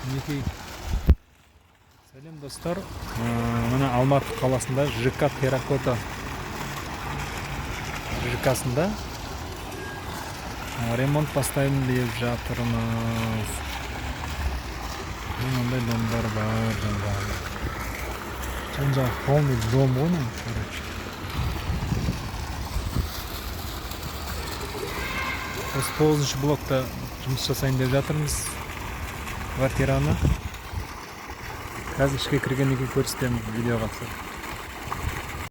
Мінекей. Сәлем достар. Мына Алматы қаласында ЖК Терракота ЖК-сында ремонт бастаймын деп жатырмыз. Мындай домдар бар жанжағы. Жанжағы полный дом ғой, короче. Осы 9-шы блокта жұмыс жасайын деп жатырмыз. Квартираны. Қазір ішке кіргеннен кейін көрсетемін видеоға түсіріп.